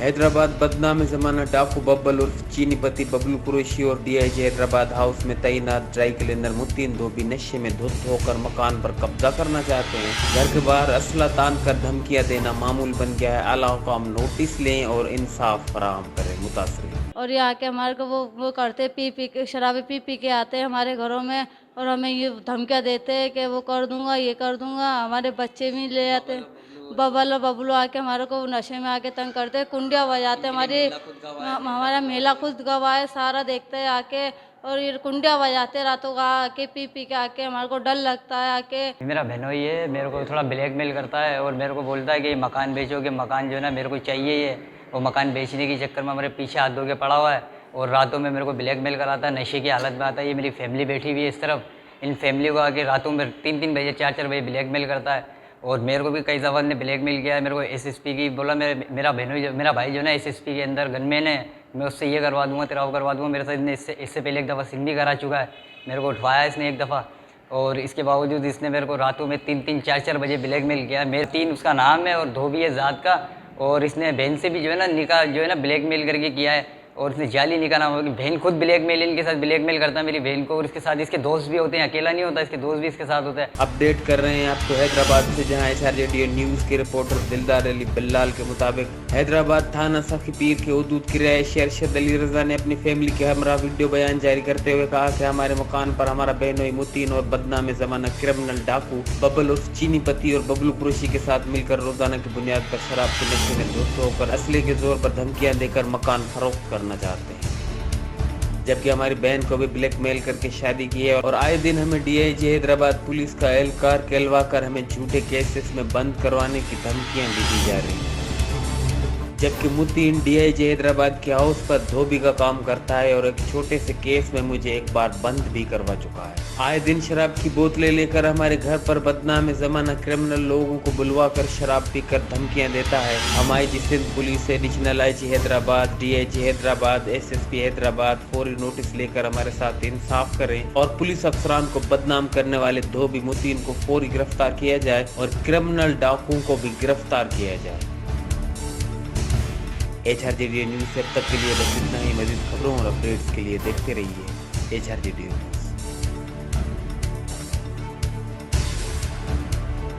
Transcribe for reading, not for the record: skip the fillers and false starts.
हैदराबाद बदनाम जमाना डाकू बब्बल उर्फ चीनी पति बबलू कुरैशी और डीआईजी हैदराबाद हाउस में तैनात ड्राई क्लीनर मुतीन धोबी नशे में धुत होकर मकान पर कब्जा करना चाहते हैं। घर के बाहर असला तान कर धमकियां देना मामूल बन गया है। आला हुकाम नोटिस लें और इंसाफ फराहम करें मुतासरीन। और ये आके हमारे को वो करते पी के शराबी पी के आते हैं हमारे घरों में और हमें ये धमकियाँ देते हैं कि वो कर दूंगा ये कर दूंगा। हमारे बच्चे भी ले जाते हैं। बबलू आके हमारे को नशे में आके तंग करते हैं, कुंडियाँ बजाते हैं। हमारा मेला खुद गवाह है, सारा देखते हैं आके। और ये कुंडियाँ बजाते रातों का आके पी के आके। हमारे को डर लगता है आके। मेरा बहनोई है, मेरे को थोड़ा ब्लैकमेल करता है और मेरे को बोलता है कि मकान बेचोगे, मकान जो है ना मेरे को चाहिए ये। वो मकान बेचने के चक्कर में हमारे पीछे हाथ धो के पड़ा हुआ है और रातों में मेरे को ब्लैकमेल कराता है, नशे की हालत में आता है। ये मेरी फैमिली बैठी हुई है इस तरफ, इन फैमिली को आके रातों में 3-3 बजे 4-4 बजे ब्लैकमेल करता है। और मेरे को भी कई दफ़ा ने ब्लैकमेल किया है। मेरे को एसएसपी की बोला, मेरा भाई जो है ना एसएसपी के अंदर गनमैन है, मैं उससे ये करवा दूंगा, तेरा वो करवा दूंगा। मेरे साथ इससे पहले एक दफ़ा सिंह भी करा चुका है, मेरे को उठवाया इसने एक दफ़ा। और इसके बावजूद इसने मेरे को रातों में 3-3 4-4 बजे ब्लैकमेल किया। मेरे 3 उसका नाम है और धोबी है ज़ात का। और इसने बहन से भी जो है ना निकाह जो है ना ब्लैकमेल करके किया है। और इसने जाली निकाह नाम होगी, बहन खुद ब्लैकमेल इनके साथ ब्लैकमेल करता है मेरी बहन को। और इसके साथ इसके दोस्त भी होते हैं, अकेला नहीं होता, इसके दोस्त भी इसके साथ होते हैं। अपडेट कर रहे हैं आपको हैदराबाद से, जहां एचआरजेडी न्यूज के रिपोर्टर दिलदार अली बिल्लाल के मुताबिक हैदराबाद थाना सखी पीर के हदूद की रिहायशी अरशद अली रजा ने अपनी फैमिली के हमरा वीडियो बयान जारी करते हुए कहा कि हमारे मकान पर हमारा बहनोई मुतीन और बदनाम जमाना क्रिमिनल डाकू बबल उर्फ चीनी पति और बबलू कुरैशी के साथ मिलकर रोजाना की बुनियाद पर शराब के नशे में धुत होकर असले के जोर पर धमकियां देकर मकान फरोख्त करना चाहते हैं। जबकि हमारी बहन को भी ब्लैकमेल करके शादी की है और आए दिन हमें डीआईजी हैदराबाद पुलिस का एहलकार कहलवा कर हमें झूठे केसेस में बंद करवाने की धमकियां भी दी जा रही हैं। जबकि मुतीन डीआईजी हैदराबाद के हाउस पर धोबी का काम करता है और एक छोटे से केस में मुझे एक बार बंद भी करवा चुका है। आए दिन शराब की बोतलें लेकर हमारे घर पर बदनाम जमाना क्रिमिनल लोगों को बुलवा कर शराब पीकर धमकियां देता है। हम IG Sindh police, additional IG Hyderabad, DIG Hyderabad, SSP Hyderabad फौरी नोटिस लेकर हमारे साथ इंसाफ करें और पुलिस अफसरान को बदनाम करने वाले धोबी मुतीन को फौरी गिरफ्तार किया जाए और क्रिमिनल डाकुओं को भी गिरफ्तार किया जाए। एचआरजेडी न्यूज से अब तक के लिए बस इतना ही। मजीद खबरों और अपडेट्स के लिए देखते रहिए एचआरजेडी न्यूज।